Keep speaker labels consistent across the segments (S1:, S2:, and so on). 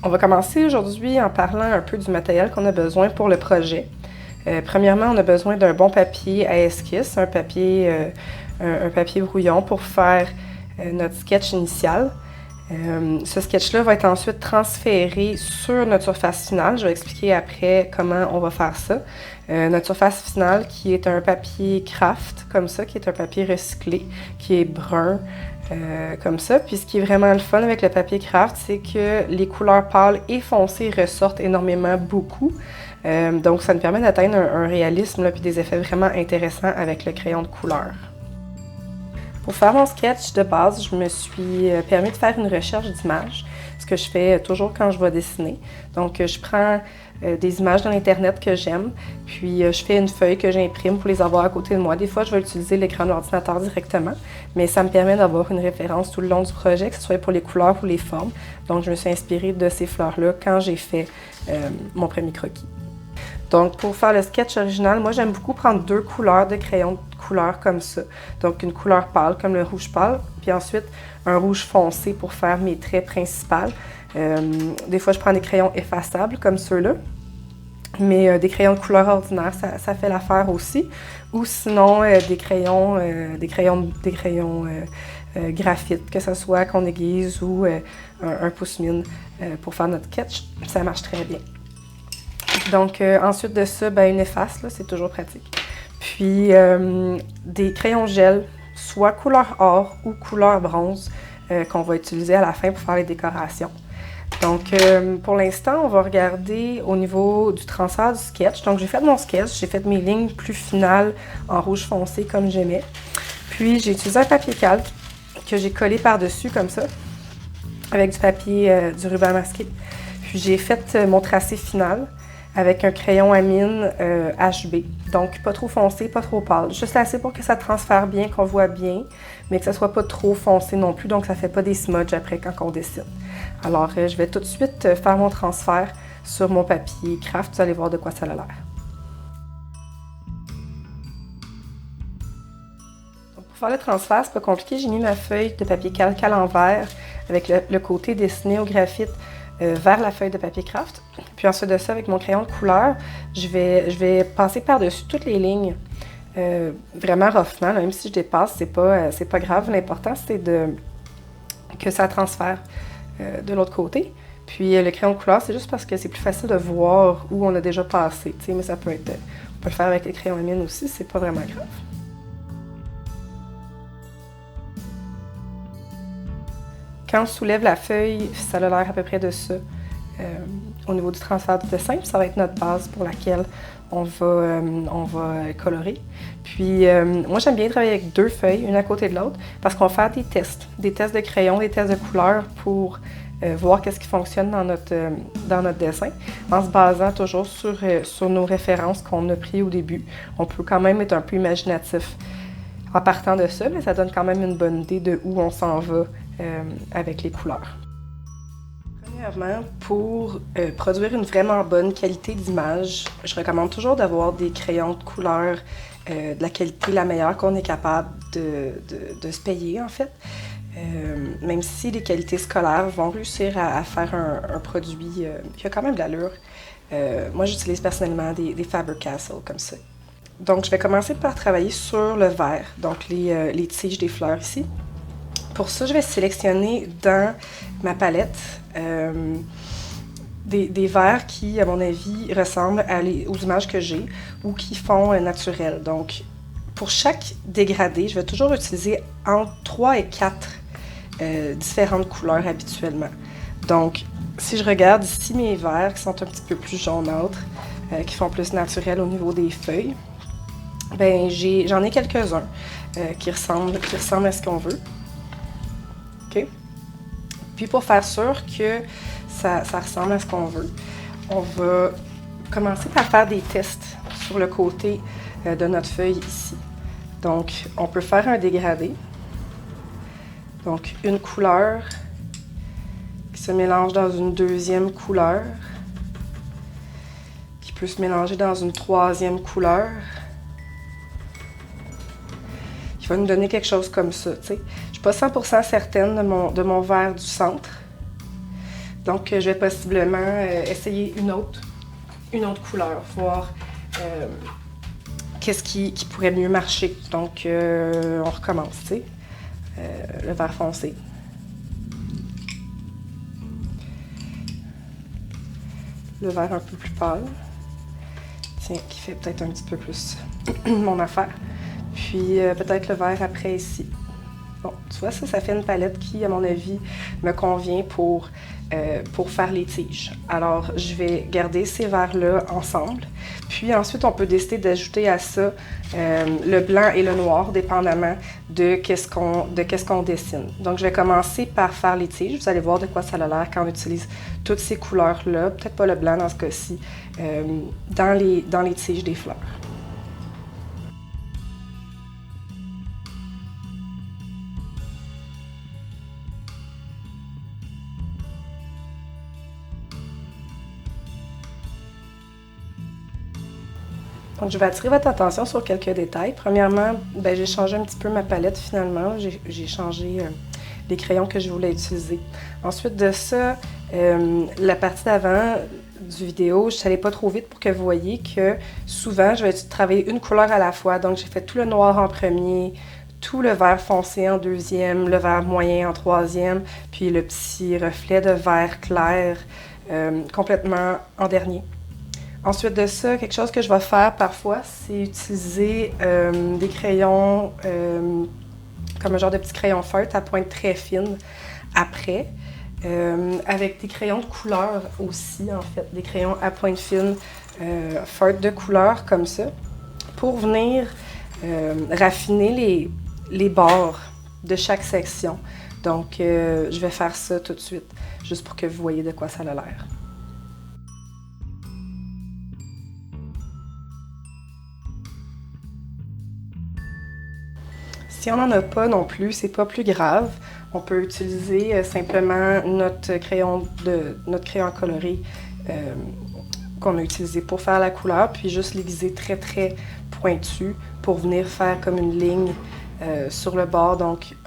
S1: On va commencer aujourd'hui en parlant un peu du matériel qu'on a besoin pour le projet. Premièrement, on a besoin d'un bon papier à esquisse, un papier brouillon pour faire notre sketch initial. Ce sketch-là va être ensuite transféré sur notre surface finale. Je vais expliquer après comment on va faire ça. Notre surface finale qui est un papier craft, comme ça, qui est un papier recyclé, qui est brun, comme ça. Puis ce qui est vraiment le fun avec le papier craft, c'est que les couleurs pâles et foncées ressortent énormément beaucoup. Donc ça nous permet d'atteindre un réalisme puis des effets vraiment intéressants avec le crayon de couleur. Pour faire mon sketch de base, je me suis permis de faire une recherche d'images, ce que je fais toujours quand je vais dessiner. Donc, je prends des images dans l'Internet que j'aime, puis je fais une feuille que j'imprime pour les avoir à côté de moi. Des fois, je vais utiliser l'écran de l'ordinateur directement, mais ça me permet d'avoir une référence tout le long du projet, que ce soit pour les couleurs ou les formes. Donc, je me suis inspirée de ces fleurs-là quand j'ai fait mon premier croquis. Donc, pour faire le sketch original, moi, j'aime beaucoup prendre 2 couleurs de crayon de couleur comme ça. Donc, une couleur pâle, comme le rouge pâle, puis ensuite, un rouge foncé pour faire mes traits principaux. Des fois, je prends des crayons effaçables, comme ceux-là. Mais des crayons de couleur ordinaire, ça fait l'affaire aussi. Ou sinon, des crayons graphite, que ce soit qu'on aiguise ou un pouce-mine pour faire notre sketch. Ça marche très bien. Donc, ensuite de ça, une efface, là, c'est toujours pratique. Puis, des crayons gel, soit couleur or ou couleur bronze, qu'on va utiliser à la fin pour faire les décorations. Donc, pour l'instant, on va regarder au niveau du transfert du sketch. Donc, j'ai fait mon sketch, j'ai fait mes lignes plus finales en rouge foncé comme j'aimais. Puis, j'ai utilisé un papier calque que j'ai collé par-dessus comme ça, avec du papier, du ruban masqué. Puis, j'ai fait mon tracé final avec un crayon à mine HB. Donc, pas trop foncé, pas trop pâle. Juste assez pour que ça transfère bien, qu'on voit bien, mais que ça soit pas trop foncé non plus, donc ça fait pas des smudges après quand on dessine. Alors, je vais tout de suite faire mon transfert sur mon papier craft. Vous allez voir de quoi ça a l'air. Pour faire le transfert, c'est pas compliqué. J'ai mis ma feuille de papier calque à l'envers avec le côté dessiné au graphite vers la feuille de papier craft. Puis ensuite de ça, avec mon crayon de couleur, je vais passer par-dessus toutes les lignes vraiment roughement. Là, même si je dépasse, c'est pas grave. L'important, c'est que ça transfère de l'autre côté. Puis le crayon de couleur, c'est juste parce que c'est plus facile de voir où on a déjà passé. Mais ça peut être... on peut le faire avec les crayons à mine aussi, c'est pas vraiment grave. Quand on soulève la feuille, ça a l'air à peu près de ça. Au niveau du transfert du dessin, ça va être notre base pour laquelle on va colorer. Puis moi, j'aime bien travailler avec 2 feuilles, une à côté de l'autre, parce qu'on va faire des tests de crayon, des tests de couleur pour voir qu'est-ce qui fonctionne dans notre dessin, en se basant toujours sur nos références qu'on a prises au début. On peut quand même être un peu imaginatif en partant de ça, mais ça donne quand même une bonne idée de où on s'en va avec les couleurs. Premièrement, pour produire une vraiment bonne qualité d'image, je recommande toujours d'avoir des crayons de couleur de la qualité la meilleure qu'on est capable de se payer, en fait. Même si les qualités scolaires vont réussir à faire un produit qui a quand même de l'allure. Moi, j'utilise personnellement des Faber-Castell comme ça. Donc, je vais commencer par travailler sur le vert, donc les tiges des fleurs ici. Pour ça, je vais sélectionner dans ma palette des verts qui, à mon avis, ressemblent aux images que j'ai ou qui font naturel. Donc, pour chaque dégradé, je vais toujours utiliser entre 3 et 4 différentes couleurs habituellement. Donc, si je regarde ici mes verts qui sont un petit peu plus jaunâtres, qui font plus naturel au niveau des feuilles, j'en ai quelques-uns qui ressemblent à ce qu'on veut. Okay. Puis pour faire sûr que ça ressemble à ce qu'on veut, on va commencer par faire des tests sur le côté de notre feuille ici. Donc, on peut faire un dégradé. Donc, une couleur qui se mélange dans une deuxième couleur, qui peut se mélanger dans une troisième couleur, qui va nous donner quelque chose comme ça, tu sais. Je ne suis pas 100% certaine de mon vert du centre. Donc, je vais possiblement essayer une autre couleur, voir qu'est-ce qui pourrait mieux marcher. Donc, on recommence, tu sais, le vert foncé. Le vert un peu plus pâle. Tiens, qui fait peut-être un petit peu plus mon affaire. Puis, peut-être le vert après ici. Bon, tu vois, ça fait une palette qui, à mon avis, me convient pour faire les tiges. Alors, je vais garder ces verres-là ensemble. Puis ensuite, on peut décider d'ajouter à ça le blanc et le noir, dépendamment de qu'est-ce qu'on dessine. Donc, je vais commencer par faire les tiges. Vous allez voir de quoi ça a l'air quand on utilise toutes ces couleurs-là. Peut-être pas le blanc dans ce cas-ci, dans les tiges des fleurs. Donc, je vais attirer votre attention sur quelques détails. Premièrement, j'ai changé un petit peu ma palette finalement. J'ai changé les crayons que je voulais utiliser. Ensuite de ça, la partie d'avant du vidéo, je n'allais pas trop vite pour que vous voyez que souvent, je vais travailler une couleur à la fois. Donc, j'ai fait tout le noir en premier, tout le vert foncé en deuxième, le vert moyen en troisième, puis le petit reflet de vert clair complètement en dernier. Ensuite de ça, quelque chose que je vais faire parfois, c'est utiliser des crayons, comme un genre de petit crayon feutre à pointe très fine après, avec des crayons de couleur aussi, en fait, des crayons à pointe fine, feutre de couleur comme ça, pour venir raffiner les bords de chaque section. Donc, je vais faire ça tout de suite, juste pour que vous voyez de quoi ça a l'air. Si on n'en a pas non plus, c'est pas plus grave. On peut utiliser simplement notre crayon coloré qu'on a utilisé pour faire la couleur, puis juste l'aiguiser très très pointu pour venir faire comme une ligne sur le bord. Donc,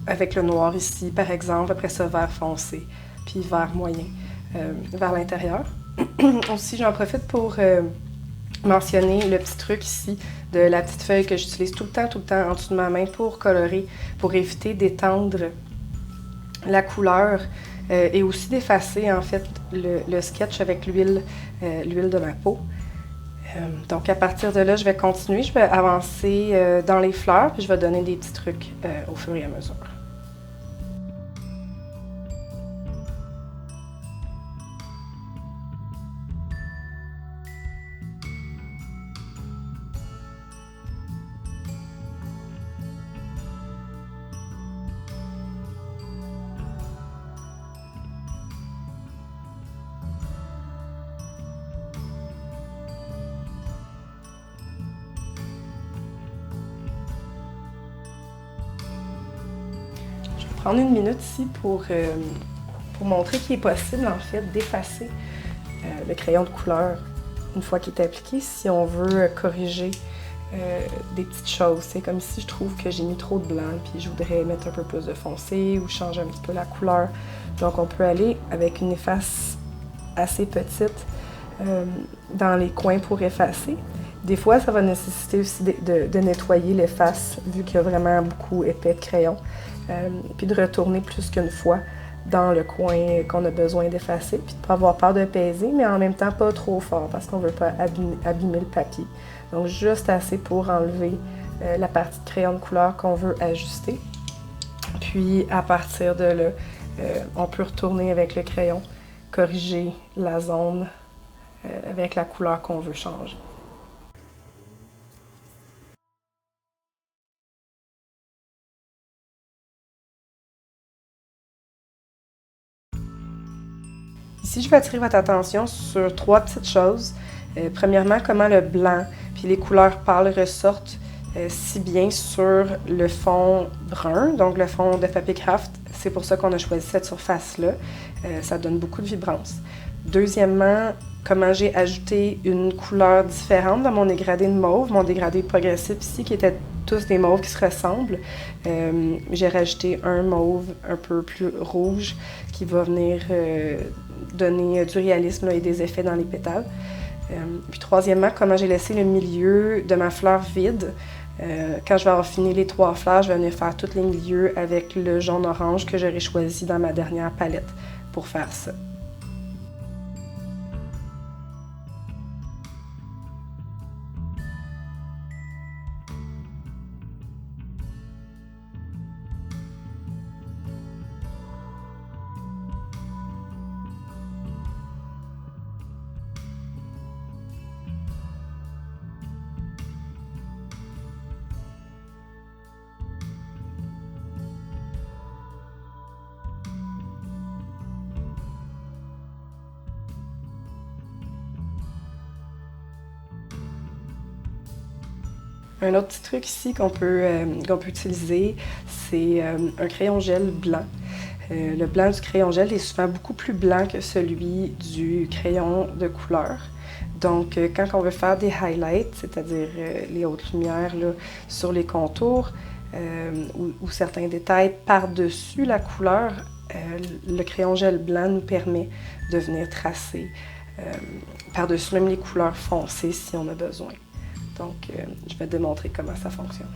S1: avec le noir ici, par exemple, après ça, vert foncé, puis vert moyen vers l'intérieur. Aussi, j'en profite pour mentionner le petit truc ici de la petite feuille que j'utilise tout le temps en dessous de ma main pour colorer, pour éviter d'étendre la couleur et aussi d'effacer en fait le sketch avec l'huile de ma peau. Donc à partir de là, je vais continuer, je vais avancer dans les fleurs puis je vais donner des petits trucs au fur et à mesure. Prendre une minute ici pour montrer qu'il est possible en fait d'effacer le crayon de couleur une fois qu'il est appliqué si on veut corriger des petites choses. C'est comme si je trouve que j'ai mis trop de blanc puis je voudrais mettre un peu plus de foncé ou changer un petit peu la couleur. Donc on peut aller avec une efface assez petite dans les coins pour effacer. Des fois, ça va nécessiter aussi de nettoyer l'efface vu qu'il y a vraiment beaucoup épais de crayon. Puis de retourner plus qu'une fois dans le coin qu'on a besoin d'effacer, puis de ne pas avoir peur de peser, mais en même temps pas trop fort parce qu'on ne veut pas abîmer le papier. Donc juste assez pour enlever la partie de crayon de couleur qu'on veut ajuster. Puis à partir de là, on peut retourner avec le crayon, corriger la zone avec la couleur qu'on veut changer. Ici, je vais attirer votre attention sur trois petites choses. Premièrement, comment le blanc puis les couleurs pâles ressortent si bien sur le fond brun, donc le fond de papier craft. C'est pour ça qu'on a choisi cette surface-là. Ça donne beaucoup de vibrance. Deuxièmement, comment j'ai ajouté une couleur différente dans mon dégradé de mauve, mon dégradé progressif ici, qui était tous des mauves qui se ressemblent. J'ai rajouté un mauve un peu plus rouge qui va venir donner du réalisme là, et des effets dans les pétales. Puis troisièmement, comment j'ai laissé le milieu de ma fleur vide. Quand je vais avoir fini les 3 fleurs, je vais venir faire tous les milieux avec le jaune-orange que j'aurais choisi dans ma dernière palette pour faire ça. Un autre petit truc ici qu'on peut utiliser, c'est un crayon gel blanc. Le blanc du crayon gel est souvent beaucoup plus blanc que celui du crayon de couleur. Donc, quand on veut faire des highlights, c'est-à-dire les hautes lumières là, sur les contours ou certains détails par-dessus la couleur, le crayon gel blanc nous permet de venir tracer par-dessus même les couleurs foncées si on a besoin. Donc, je vais te démontrer comment ça fonctionne.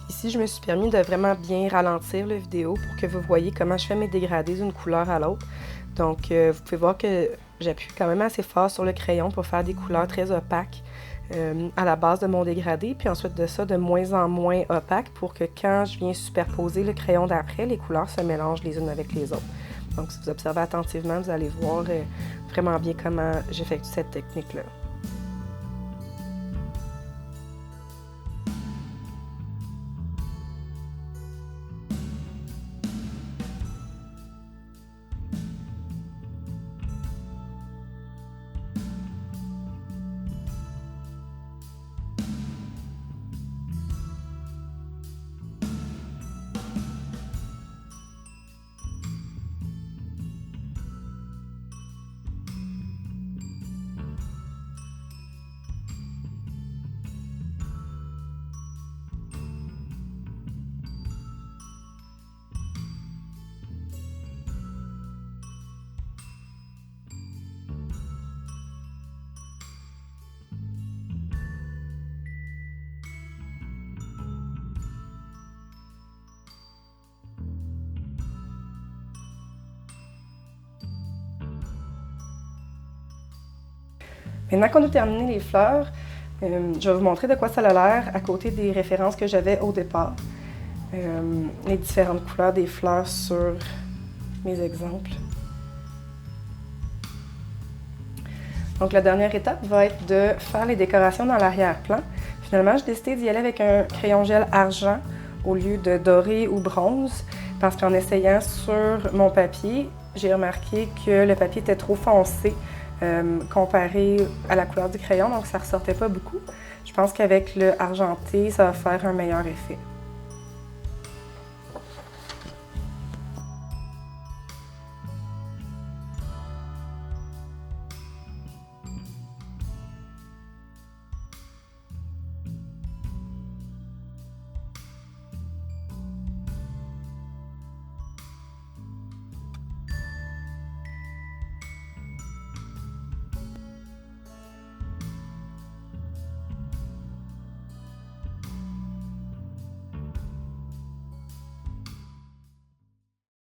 S1: Ici, je me suis permis de vraiment bien ralentir la vidéo pour que vous voyez comment je fais mes dégradés d'une couleur à l'autre. Donc, vous pouvez voir que j'appuie quand même assez fort sur le crayon pour faire des couleurs très opaques à la base de mon dégradé. Puis ensuite de ça, de moins en moins opaques pour que quand je viens superposer le crayon d'après, les couleurs se mélangent les unes avec les autres. Donc, si vous observez attentivement, vous allez voir vraiment bien comment j'effectue cette technique-là. Maintenant qu'on a terminé les fleurs, je vais vous montrer de quoi ça a l'air à côté des références que j'avais au départ. Les différentes couleurs des fleurs sur mes exemples. Donc la dernière étape va être de faire les décorations dans l'arrière-plan. Finalement, j'ai décidé d'y aller avec un crayon gel argent au lieu de doré ou bronze parce qu'en essayant sur mon papier, j'ai remarqué que le papier était trop foncé comparé à la couleur du crayon, donc ça ressortait pas beaucoup. Je pense qu'avec le argenté, ça va faire un meilleur effet.